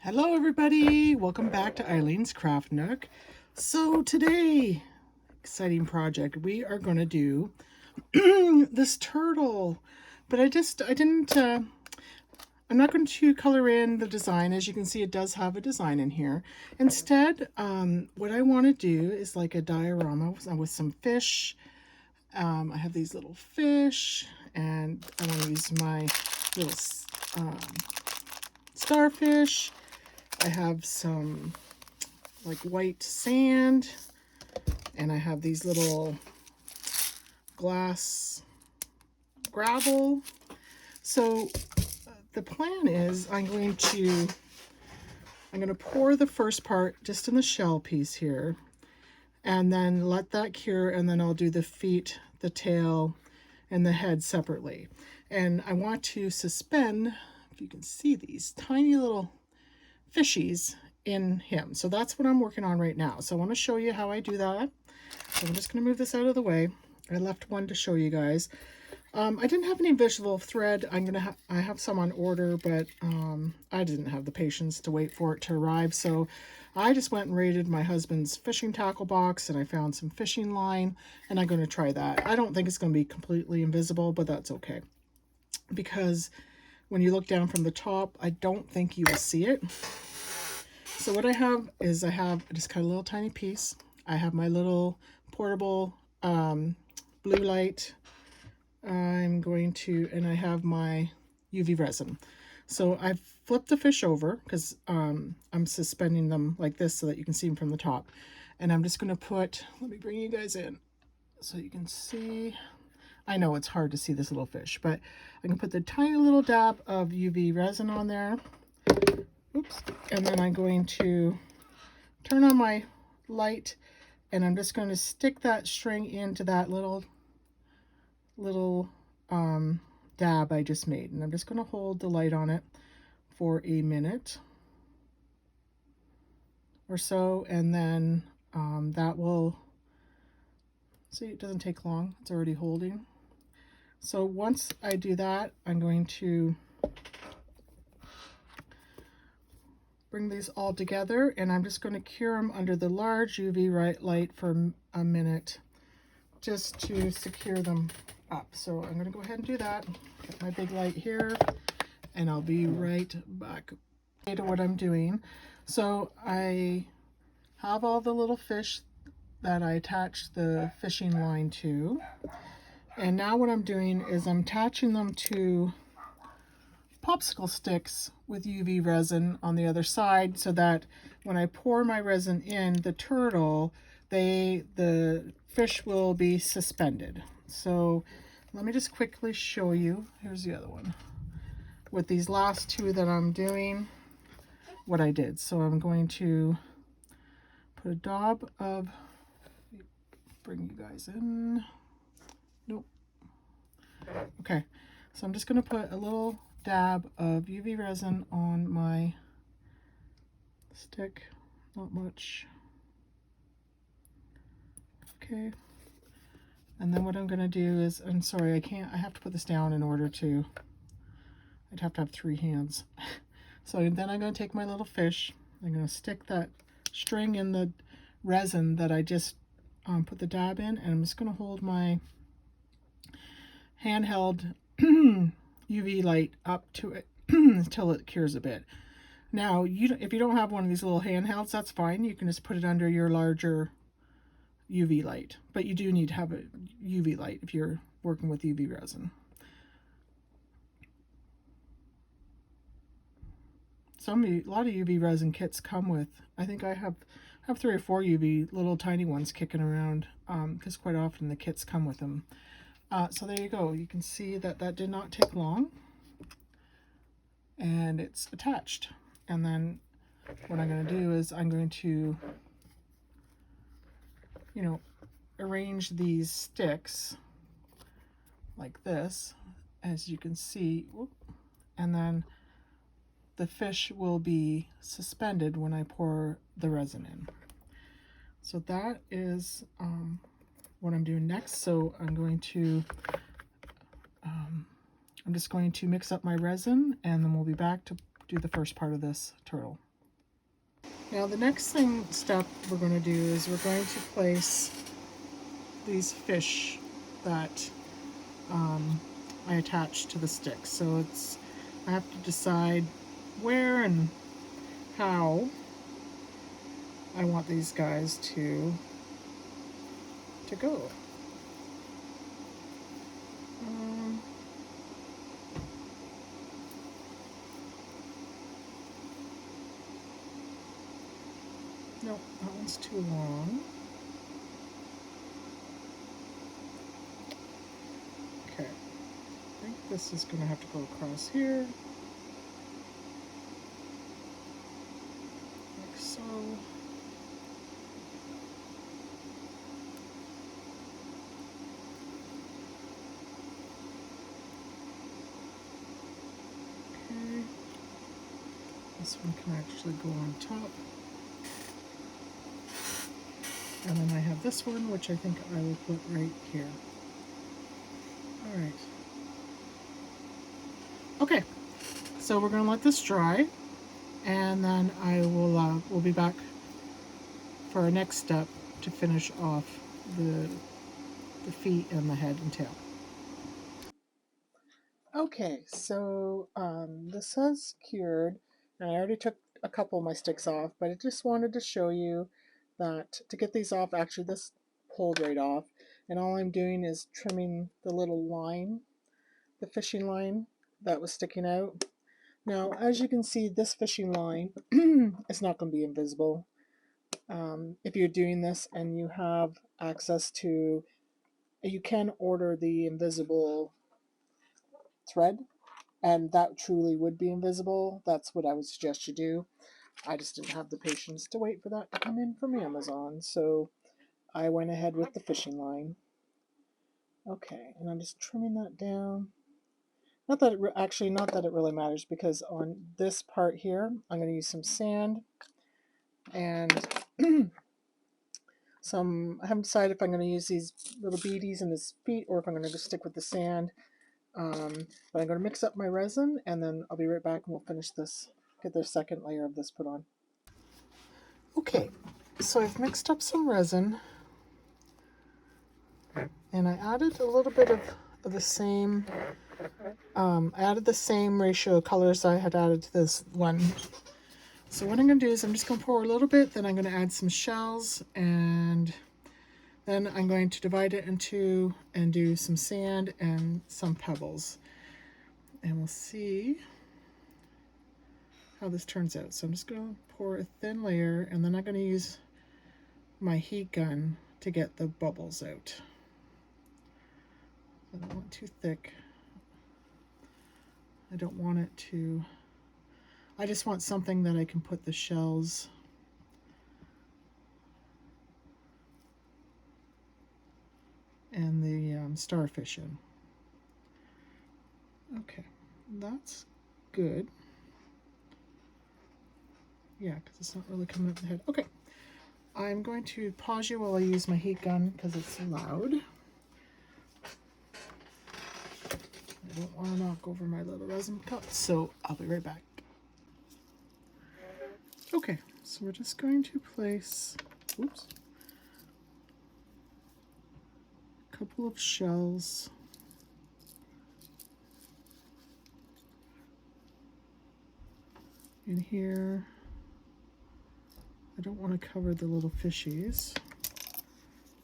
Hello everybody, welcome back to Eileen's Craft Nook. So today, exciting project, we are going to do this turtle, but I'm not going to color in the design. As you can see, it does have a design in here. Instead, what I want to do is like a diorama with some fish. I have these little fish, and I want to use my little starfish. I have some like white sand, and I have these little glass gravel. So the plan is I'm going to pour the first part just in the shell piece here, and then let that cure, and then I'll do the feet, the tail, and the head separately. And I want to suspend, if you can see, these tiny little fishies in him. So that's what I'm working on right now. So I want to show you how I do that. So I'm just going to move this out of the way. I left one to show you guys. I didn't have any visual thread. I have some on order, but I didn't have the patience to wait for it to arrive. So I just went and raided my husband's fishing tackle box, and I found some fishing line, and I'm going to try that. I don't think it's going to be completely invisible, but that's okay, because when you look down from the top, I don't think you will see it. So what I have is just kind of a little tiny piece. I have my little portable blue light. And I have my UV resin. So I've flipped the fish over because I'm suspending them like this so that you can see them from the top. And I'm just going to let me bring you guys in so you can see. I know it's hard to see this little fish, but I can put the tiny little dab of UV resin on there. Oops. And then I'm going to turn on my light, and I'm just going to stick that string into that little dab I just made. And I'm just going to hold the light on it for a minute or so, and then that will, see, it doesn't take long. It's already holding. So once I do that, I'm going to bring these all together, and I'm just going to cure them under the large UV light for a minute just to secure them up. So I'm going to go ahead and do that. Get my big light here, and I'll be right back to what I'm doing. So I have all the little fish that I attached the fishing line to. And now what I'm doing is I'm attaching them to popsicle sticks with UV resin on the other side, so that when I pour my resin in the turtle, the fish will be suspended. So let me just quickly show you. Here's the other one. With these last two that I'm doing, what I did. So I'm going to put a dab of, bring you guys in. Nope. Okay, so I'm just going to put a little dab of UV resin on my stick. Not much. Okay. And then what I'm going to do is, I'm sorry, I have to put this down in order to, I'd have to have 3 hands. So then I'm going to take my little fish. I'm going to stick that string in the resin that I just put the dab in, and I'm just going to hold my handheld UV light up to it until it cures a bit. Now, if you don't have one of these little handhelds, that's fine. You can just put it under your larger UV light, but you do need to have a UV light if you're working with UV resin. A lot of UV resin kits come with, I think I have 3 or 4 UV little tiny ones kicking around, because quite often the kits come with them. So there you go. You can see that did not take long, and it's attached. And then what I'm going to do is I'm going to, arrange these sticks like this, as you can see. Whoop, and then the fish will be suspended when I pour the resin in. So that is what I'm doing next. So I'm just going to mix up my resin, and then we'll be back to do the first part of this turtle. Now the next step we're going to do is we're going to place these fish that I attach to the stick. So I have to decide where and how I want these guys to go. Nope, that one's too long. Okay, I think this is going to have to go across here, like so. Okay, this one can actually go on top. And then I have this one, which I think I will put right here. All right. Okay, so we're going to let this dry, and then we'll be back for our next step to finish off the feet and the head and tail. Okay, so this has cured, and I already took a couple of my sticks off, but I just wanted to show you that to get these off, actually this pulled right off, and all I'm doing is trimming the little line, the fishing line that was sticking out. Now, as you can see, this fishing line is not going to be invisible. If you're doing this and you have access to, you can order the invisible thread, and that truly would be invisible. That's what I would suggest you do. I just didn't have the patience to wait for that to come in from Amazon, so I went ahead with the fishing line. Okay, and I'm just trimming that down. Not that it really matters, because on this part here, I'm going to use some sand and I haven't decided if I'm going to use these little beads in his feet or if I'm going to just stick with the sand. But I'm going to mix up my resin, and then I'll be right back and we'll finish this, get the second layer of this put on. Okay, so I've mixed up some resin, and I added a little bit of the same, I added the same ratio of colors I had added to this one. So what I'm going to do is I'm just going to pour a little bit, then I'm going to add some shells, and then I'm going to divide it into and do some sand and some pebbles. And we'll see how this turns out. So I'm just going to pour a thin layer, and then I'm going to use my heat gun to get the bubbles out. I don't want too thick. I don't want it to, I just want something that I can put the shells and the starfish in. Okay, that's good. Yeah, because it's not really coming up the head. Okay, I'm going to pause you while I use my heat gun because it's loud. I don't want to knock over my little resin cup, so I'll be right back. Okay, so we're just going to place, oops, a couple of shells in here. I don't want to cover the little fishies.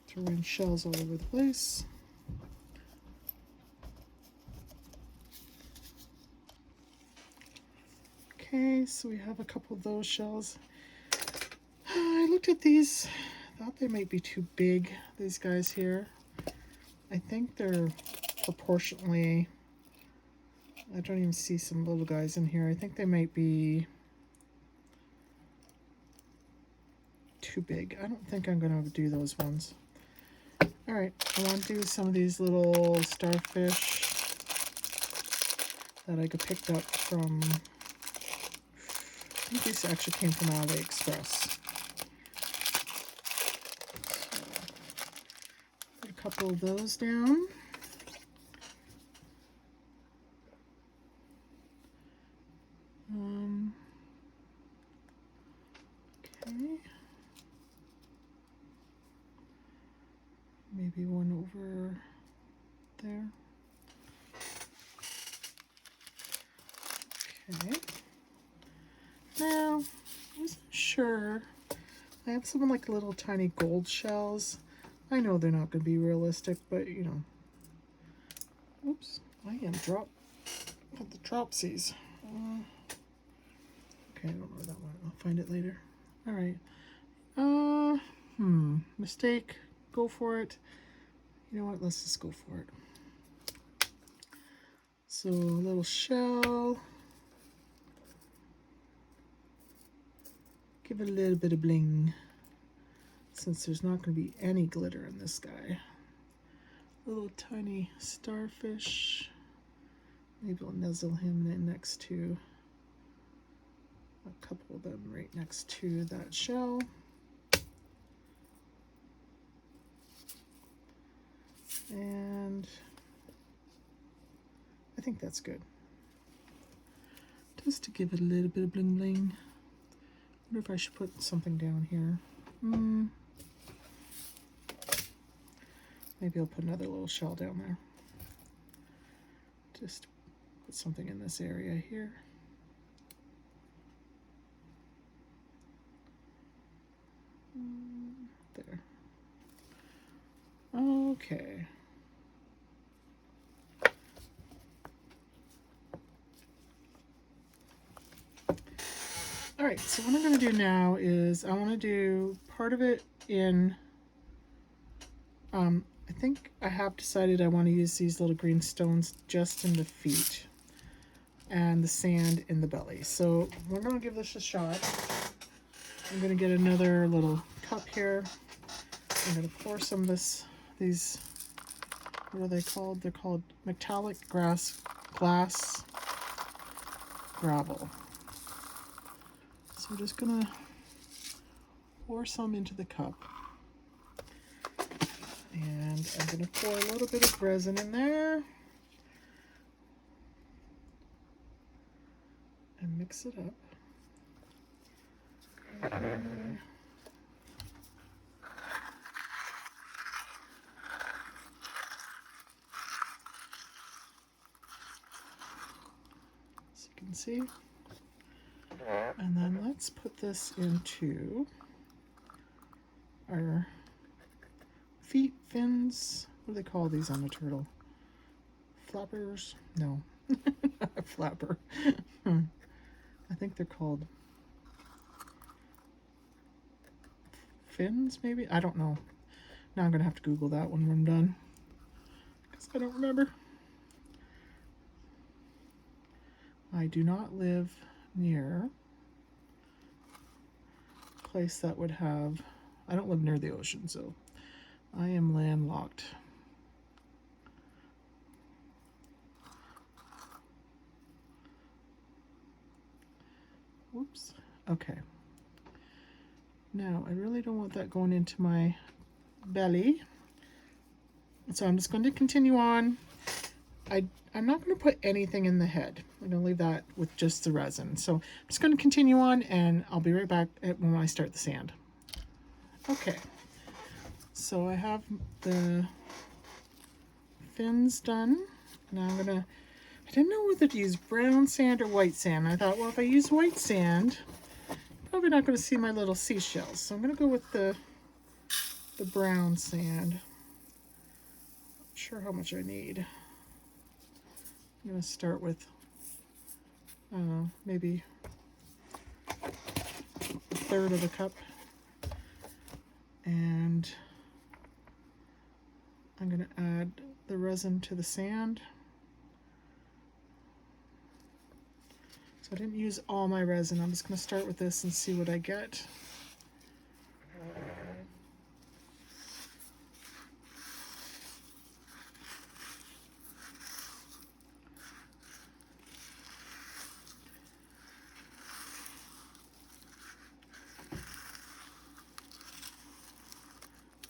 Throwing shells all over the place. Okay, so we have a couple of those shells. I looked at these, thought they might be too big, these guys here. I think they're proportionally, I don't even see some little guys in here. I think they might be too big. I don't think I'm going to do those ones. All right, I want to do some of these little starfish that I could pick up from, I think these actually came from AliExpress. So, put a couple of those down. Okay. Maybe one over there. Okay. Now, I wasn't sure. I have some like little tiny gold shells. I know they're not going to be realistic, but you know. Oops, I am at the dropsies. Okay, I don't know where that one. I'll find it later. All right. Mistake. Go for it. You know what? Let's just go for it. So a little shell. Give it a little bit of bling, since there's not going to be any glitter in this guy. Little tiny starfish. Maybe I'll nuzzle him in next to a couple of them right next to that shell. And I think that's good. Just to give it a little bit of bling bling. I wonder if I should put something down here. Maybe I'll put another little shell down there. Just put something in this area here. There. Okay. All right, so what I'm going to do now is I want to do part of it in, I think I have decided I want to use these little green stones just in the feet and the sand in the belly. So we're going to give this a shot. I'm going to get another little cup here. I'm going to pour some of these, what are they called? They're called metallic glass gravel. So I'm just going to pour some into the cup. And I'm going to pour a little bit of resin in there. And mix it up. As you can see. And then let's put this into our feet, fins. What do they call these on the turtle? Flappers? No, not a flapper. I think they're called fins, maybe? I don't know. Now I'm going to have to Google that when I'm done, because I don't remember. I do not live near a place that would have, I don't live near the ocean, so I am landlocked. Whoops. Okay. Now, I really don't want that going into my belly. So I'm just going to continue on. I'm not going to put anything in the head. I'm going to leave that with just the resin. So I'm just going to continue on, and I'll be right back when I start the sand. Okay. So I have the fins done. Now I'm going to, I didn't know whether to use brown sand or white sand. I thought, well, if I use white sand, probably not going to see my little seashells. So I'm going to go with the brown sand. Not sure how much I need. I'm going to start with maybe a third of a cup. And I'm going to add the resin to the sand. So I didn't use all my resin. I'm just going to start with this and see what I get.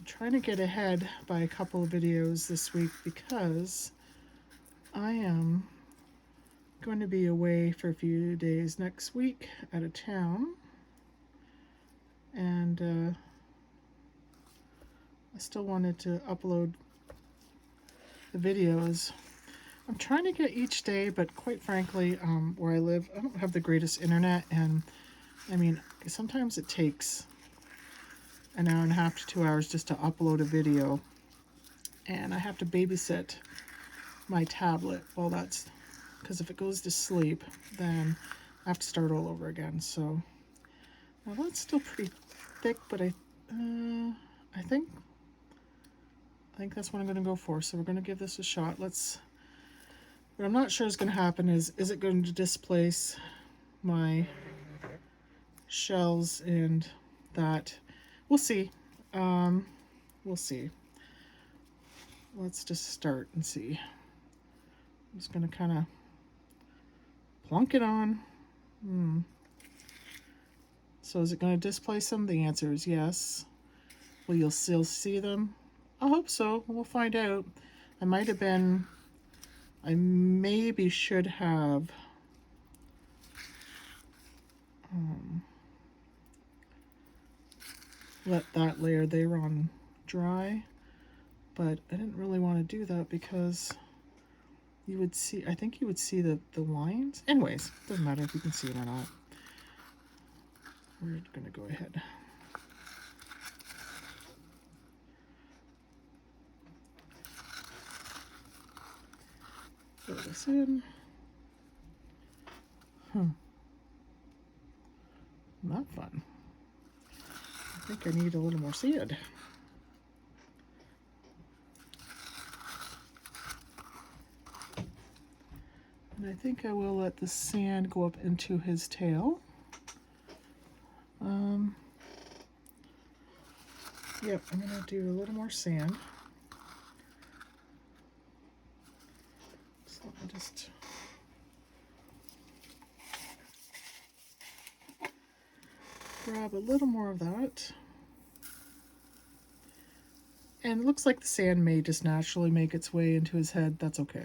Trying to get ahead by a couple of videos this week because I am going to be away for a few days next week out of town, And I still wanted to upload the videos. I'm trying to get each day, but quite frankly, where I live, I don't have the greatest internet, and I mean, sometimes it takes an hour and a half to 2 hours just to upload a video, and I have to babysit my tablet while that's, because if it goes to sleep, then I have to start all over again. So now that's still pretty thick, but I think that's what I'm going to go for. So we're going to give this a shot. What I'm not sure is going to happen is it going to displace my shells, and that we'll see. We'll see. Let's just start and see. I'm just going to kind of plunk it on. So is it going to displace them? The answer is yes. Will you still see them? I hope so. We'll find out. I maybe should have let that layer there on dry, but I didn't really want to do that because you would see, I think you would see the lines. Anyways, doesn't matter if you can see it or not. We're going to go ahead. Throw this in. Not fun. I think I need a little more sand. And I think I will let the sand go up into his tail. Yep, I'm going to do a little more sand. So I'll just grab a little more of that. And it looks like the sand may just naturally make its way into his head. That's okay.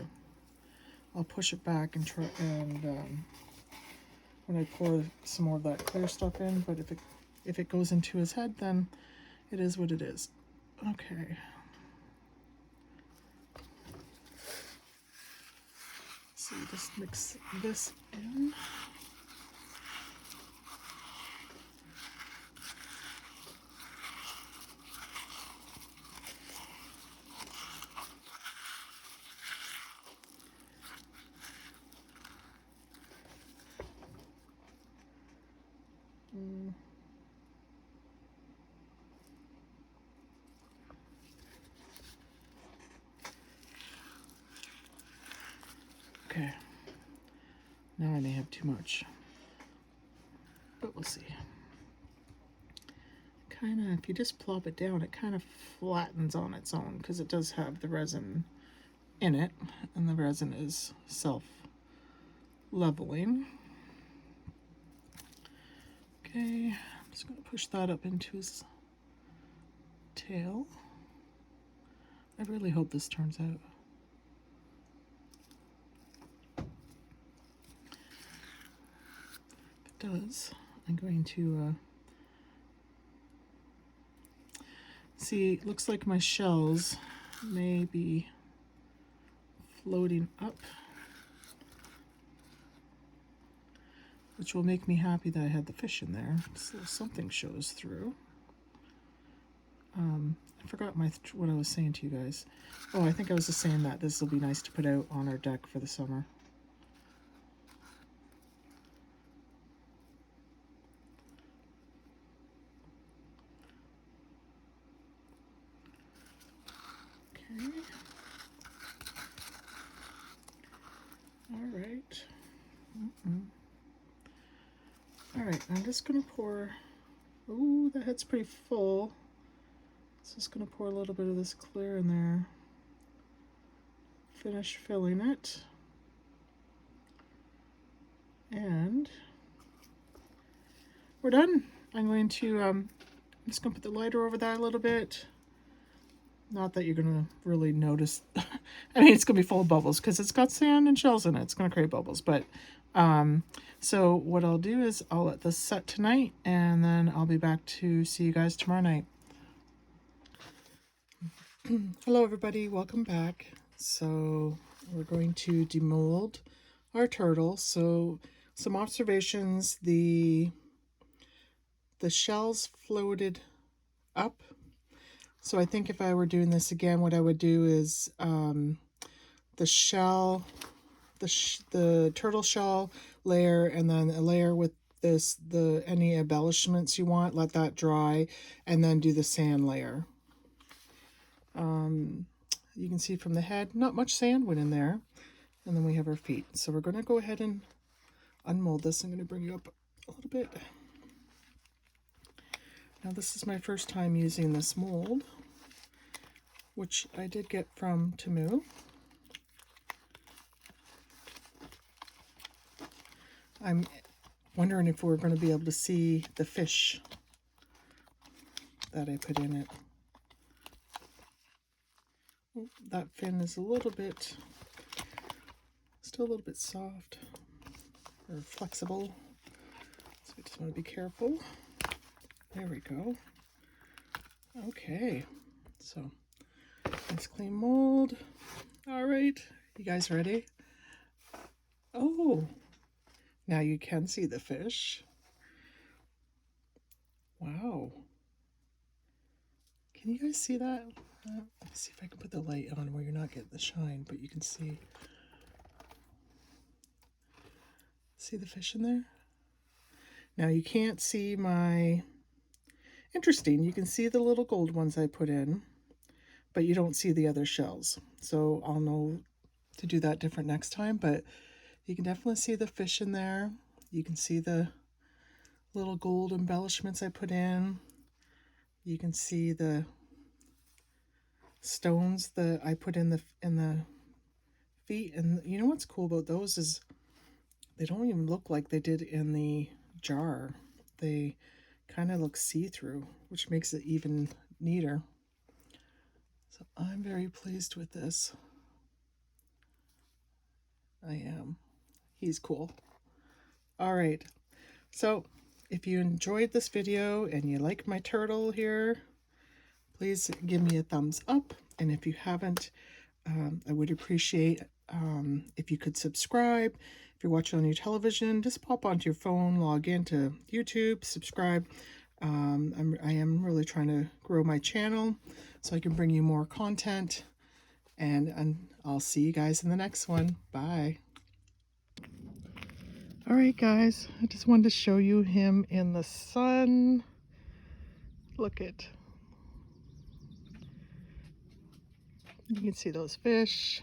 I'll push it back and try, and when I pour some more of that clear stuff in, but if it goes into his head, then it is what it is. Okay. So just mix this in. Okay. Now I may have too much, but we'll see. Kind of, if you just plop it down, it kind of flattens on its own because it does have the resin in it, and the resin is self-leveling. Okay, I'm just going to push that up into his tail. I really hope this turns out. If it does, I'm going to see, it looks like my shells may be floating up, which will make me happy that I had the fish in there, so something shows through. I forgot what I was saying to you guys. Oh, I think I was just saying that this will be nice to put out on our deck for the summer. Okay. All right. All right, I'm just going to pour, oh, the head's pretty full. So just going to pour a little bit of this clear in there. Finish filling it. And we're done. I'm going to, I'm just going to put the lighter over that a little bit. Not that you're going to really notice. I mean, it's going to be full of bubbles because it's got sand and shells in it. It's going to create bubbles, but So what I'll do is I'll let this set tonight, and then I'll be back to see you guys tomorrow night. Hello everybody, welcome back. So we're going to demold our turtle. So some observations: the shells floated up. So I think if I were doing this again, what I would do is the shell, the turtle shell layer, and then a layer with any embellishments you want, let that dry, and then do the sand layer. You can see from the head, not much sand went in there. And then we have our feet. So we're going to go ahead and unmold this. I'm going to bring you up a little bit. Now this is my first time using this mold, which I did get from Temu. I'm wondering if we're going to be able to see the fish that I put in it. That fin is a little bit, still a little bit soft or flexible. So I just want to be careful. There we go. Okay, so nice clean mold. All right, you guys ready? Oh, now you can see the fish. Wow. Can you guys see that? Let's see if I can put the light on where you're not getting the shine, but you can see. See the fish in there? Now you can't see my, interesting, you can see the little gold ones I put in, but you don't see the other shells. So I'll know to do that different next time, but you can definitely see the fish in there. You can see the little gold embellishments I put in. You can see the stones that I put in the feet. And you know what's cool about those is they don't even look like they did in the jar. They kind of look see-through, which makes it even neater. So I'm very pleased with this. I am. He's cool. All right. So if you enjoyed this video and you like my turtle here, please give me a thumbs up. And if you haven't, I would appreciate if you could subscribe. If you're watching on your television, just pop onto your phone, log into YouTube, subscribe. I am really trying to grow my channel so I can bring you more content. And I'll see you guys in the next one. Bye. All right, guys, I just wanted to show you him in the sun. Look at, you can see those fish.